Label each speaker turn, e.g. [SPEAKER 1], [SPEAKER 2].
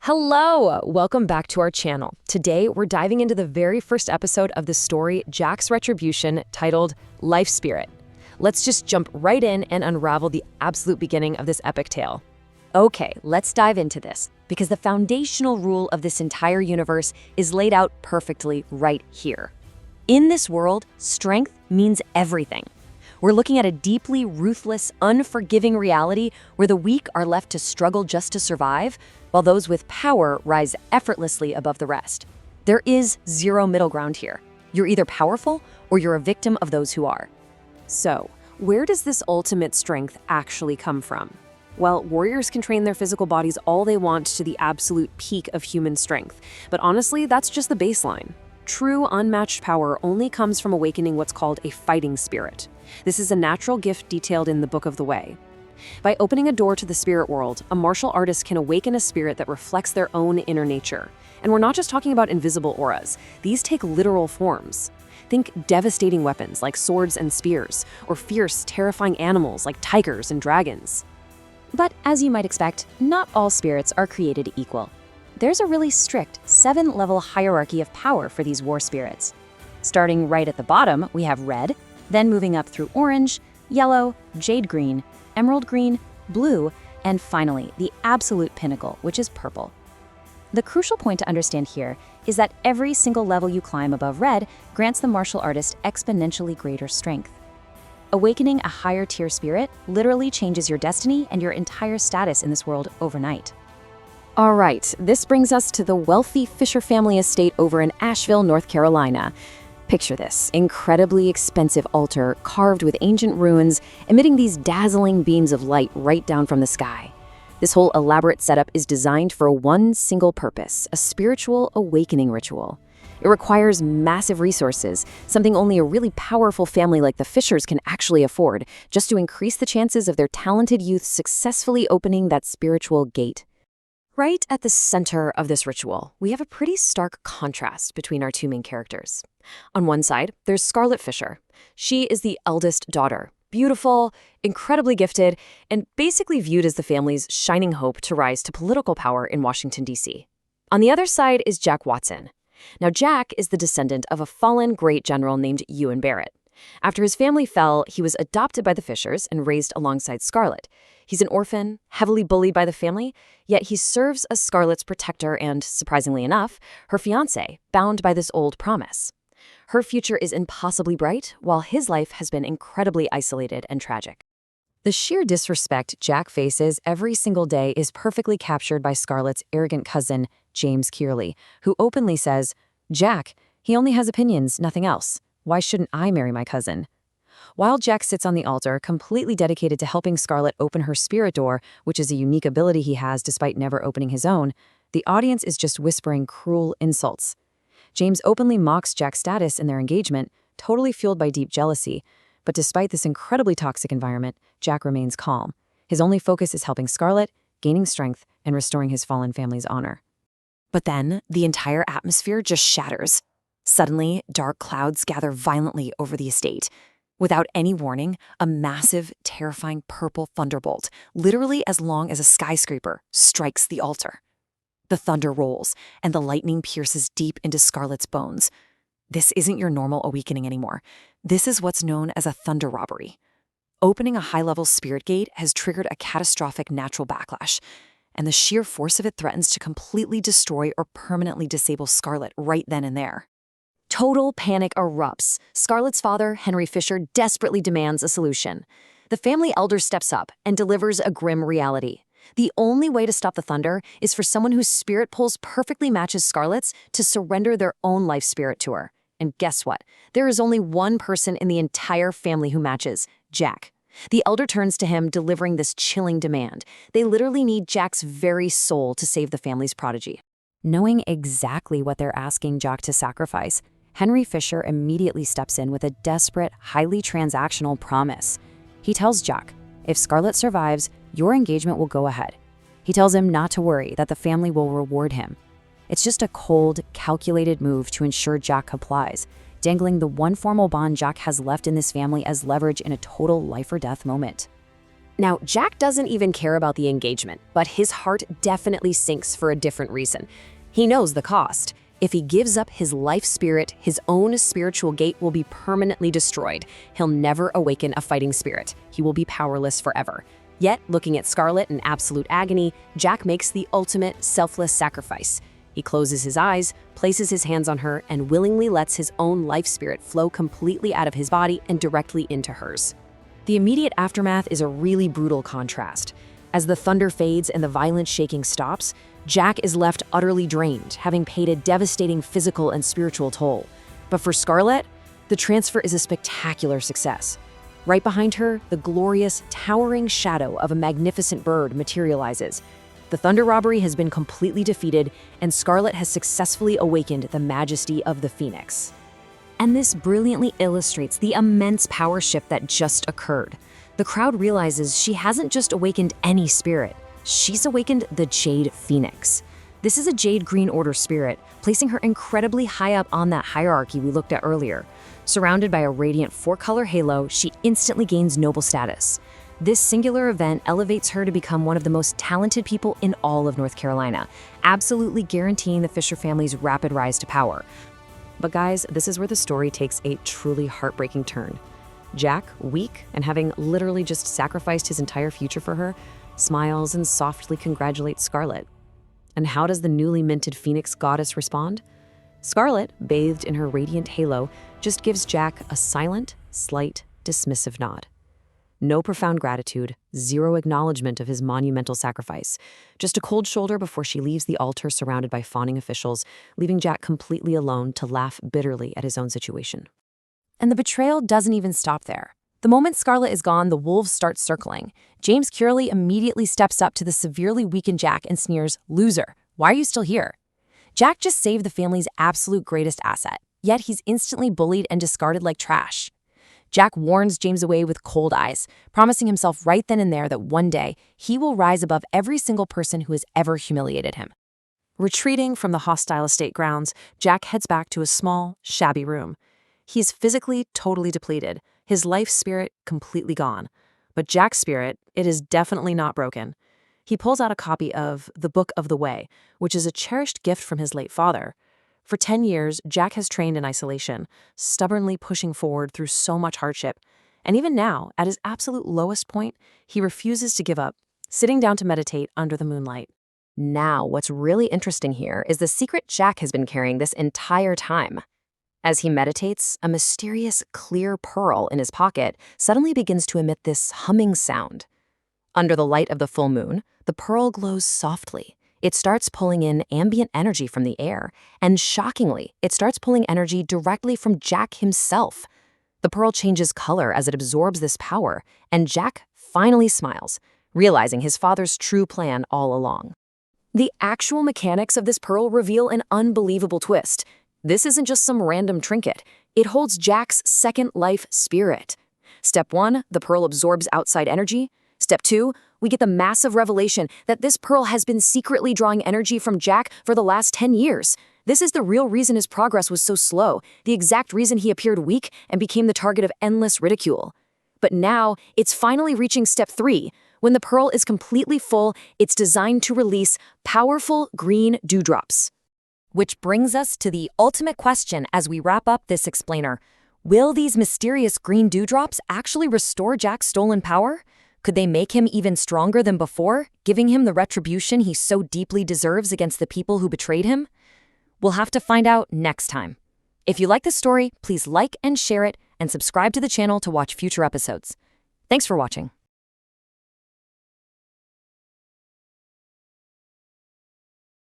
[SPEAKER 1] Hello! Welcome back to our channel. Today, we're diving into the very first episode of the story Jack's Retribution, titled Life Spirit. Let's just jump right in and unravel the absolute beginning of this epic tale.
[SPEAKER 2] Okay, let's dive into this, because the foundational rule of this entire universe is laid out perfectly right here. In this world, strength means everything. We're looking at a deeply ruthless, unforgiving reality where the weak are left to struggle just to survive, while those with power rise effortlessly above the rest. There is zero middle ground here. You're either powerful or you're a victim of those who are.
[SPEAKER 1] So, where does this ultimate strength actually come from? Well, warriors can train their physical bodies all they want to the absolute peak of human strength, but honestly, that's just the baseline. True, unmatched power only comes from awakening what's called a fighting spirit. This is a natural gift detailed in the Book of the Way. By opening a door to the spirit world, a martial artist can awaken a spirit that reflects their own inner nature. And we're not just talking about invisible auras. These take literal forms. Think devastating weapons like swords and spears, or fierce, terrifying animals like tigers and dragons.
[SPEAKER 2] But as you might expect, not all spirits are created equal. There's a really strict 7-level hierarchy of power for these war spirits. Starting right at the bottom, we have red, then moving up through orange, yellow, jade green, emerald green, blue, and finally, the absolute pinnacle, which is purple. The crucial point to understand here is that every single level you climb above red grants the martial artist exponentially greater strength. Awakening a higher tier spirit literally changes your destiny and your entire status in this world overnight.
[SPEAKER 1] All right, this brings us to the wealthy Fisher family estate over in Asheville, North Carolina. Picture this incredibly expensive altar carved with ancient runes, emitting these dazzling beams of light right down from the sky. This whole elaborate setup is designed for one single purpose, a spiritual awakening ritual. It requires massive resources, something only a really powerful family like the Fishers can actually afford, just to increase the chances of their talented youth successfully opening that spiritual gate. Right at the center of this ritual, we have a pretty stark contrast between our two main characters. On one side, there's Scarlet Fisher. She is the eldest daughter, beautiful, incredibly gifted, and basically viewed as the family's shining hope to rise to political power in Washington, D.C. On the other side is Jack Watson. Now, Jack is the descendant of a fallen great general named Ewan Barrett. After his family fell, he was adopted by the Fishers and raised alongside Scarlet. He's an orphan, heavily bullied by the family, yet he serves as Scarlet's protector and, surprisingly enough, her fiancé, bound by this old promise. Her future is impossibly bright, while his life has been incredibly isolated and tragic. The sheer disrespect Jack faces every single day is perfectly captured by Scarlet's arrogant cousin, James Kearley, who openly says, "Jack, he only has opinions, nothing else. Why shouldn't I marry my cousin?" While Jack sits on the altar, completely dedicated to helping Scarlet open her spirit door, which is a unique ability he has despite never opening his own, the audience is just whispering cruel insults. James openly mocks Jack's status in their engagement, totally fueled by deep jealousy. But despite this incredibly toxic environment, Jack remains calm. His only focus is helping Scarlet, gaining strength, and restoring his fallen family's honor. But then, the entire atmosphere just shatters. Suddenly, dark clouds gather violently over the estate. Without any warning, a massive, terrifying purple thunderbolt, literally as long as a skyscraper, strikes the altar. The thunder rolls, and the lightning pierces deep into Scarlet's bones. This isn't your normal awakening anymore. This is what's known as a Thunder Robbery. Opening a high-level spirit gate has triggered a catastrophic natural backlash, and the sheer force of it threatens to completely destroy or permanently disable Scarlet right then and there. Total panic erupts. Scarlet's father, Henry Fisher, desperately demands a solution. The family elder steps up and delivers a grim reality. The only way to stop the thunder is for someone whose spirit pulse perfectly matches Scarlet's to surrender their own life spirit to her. And guess what? There is only one person in the entire family who matches, Jack. The elder turns to him, delivering this chilling demand. They literally need Jack's very soul to save the family's prodigy. Knowing exactly what they're asking Jack to sacrifice, Henry Fisher immediately steps in with a desperate, highly transactional promise. He tells Jack, if Scarlet survives, your engagement will go ahead. He tells him not to worry, that the family will reward him. It's just a cold, calculated move to ensure Jack complies, dangling the one formal bond Jack has left in this family as leverage in a total life-or-death moment.
[SPEAKER 2] Now, Jack doesn't even care about the engagement, but his heart definitely sinks for a different reason. He knows the cost. If he gives up his life spirit, his own spiritual gate will be permanently destroyed. He'll never awaken a fighting spirit. He will be powerless forever. Yet, looking at Scarlet in absolute agony, Jack makes the ultimate selfless sacrifice. He closes his eyes, places his hands on her, and willingly lets his own life spirit flow completely out of his body and directly into hers. The immediate aftermath is a really brutal contrast. As the thunder fades and the violent shaking stops, Jack is left utterly drained, having paid a devastating physical and spiritual toll. But for Scarlet, the transfer is a spectacular success. Right behind her, the glorious, towering shadow of a magnificent bird materializes. The Thunder Robbery has been completely defeated, and Scarlet has successfully awakened the majesty of the Phoenix. And this brilliantly illustrates the immense power shift that just occurred. The crowd realizes she hasn't just awakened any spirit, she's awakened the Jade Phoenix. This is a Jade Green Order spirit, placing her incredibly high up on that hierarchy we looked at earlier. Surrounded by a radiant 4-color halo, she instantly gains noble status. This singular event elevates her to become one of the most talented people in all of North Carolina, absolutely guaranteeing the Fisher family's rapid rise to power. But guys, this is where the story takes a truly heartbreaking turn. Jack, weak and having literally just sacrificed his entire future for her, smiles and softly congratulates Scarlet. And how does the newly minted Phoenix goddess respond? Scarlet, bathed in her radiant halo, just gives Jack a silent, slight, dismissive nod. No profound gratitude, zero acknowledgement of his monumental sacrifice. Just a cold shoulder before she leaves the altar surrounded by fawning officials, leaving Jack completely alone to laugh bitterly at his own situation. And the betrayal doesn't even stop there. The moment Scarlet is gone, the wolves start circling. James Curley immediately steps up to the severely weakened Jack and sneers, "Loser, why are you still here?" Jack just saved the family's absolute greatest asset, yet he's instantly bullied and discarded like trash. Jack warns James away with cold eyes, promising himself right then and there that one day he will rise above every single person who has ever humiliated him. Retreating from the hostile estate grounds, Jack heads back to a small, shabby room. He's physically totally depleted, his life spirit completely gone. But Jack's spirit, it is definitely not broken. He pulls out a copy of The Book of the Way, which is a cherished gift from his late father. For 10 years, Jack has trained in isolation, stubbornly pushing forward through so much hardship. And even now, at his absolute lowest point, he refuses to give up, sitting down to meditate under the moonlight. Now, what's really interesting here is the secret Jack has been carrying this entire time. As he meditates, a mysterious, clear pearl in his pocket suddenly begins to emit this humming sound. Under the light of the full moon, the pearl glows softly. It starts pulling in ambient energy from the air, and shockingly, it starts pulling energy directly from Jack himself. The pearl changes color as it absorbs this power, and Jack finally smiles, realizing his father's true plan all along. The actual mechanics of this pearl reveal an unbelievable twist. This isn't just some random trinket. It holds Jack's second life spirit. Step 1, the pearl absorbs outside energy. Step 2, we get the massive revelation that this pearl has been secretly drawing energy from Jack for the last 10 years. This is the real reason his progress was so slow, the exact reason he appeared weak and became the target of endless ridicule. But now, it's finally reaching step 3. When the pearl is completely full, it's designed to release powerful green dewdrops. Which brings us to the ultimate question as we wrap up this explainer. Will these mysterious green dewdrops actually restore Jack's stolen power? Could they make him even stronger than before, giving him the retribution he so deeply deserves against the people who betrayed him? We'll have to find out next time. If you like this story, please like and share it, and subscribe to the channel to watch future episodes. Thanks for watching.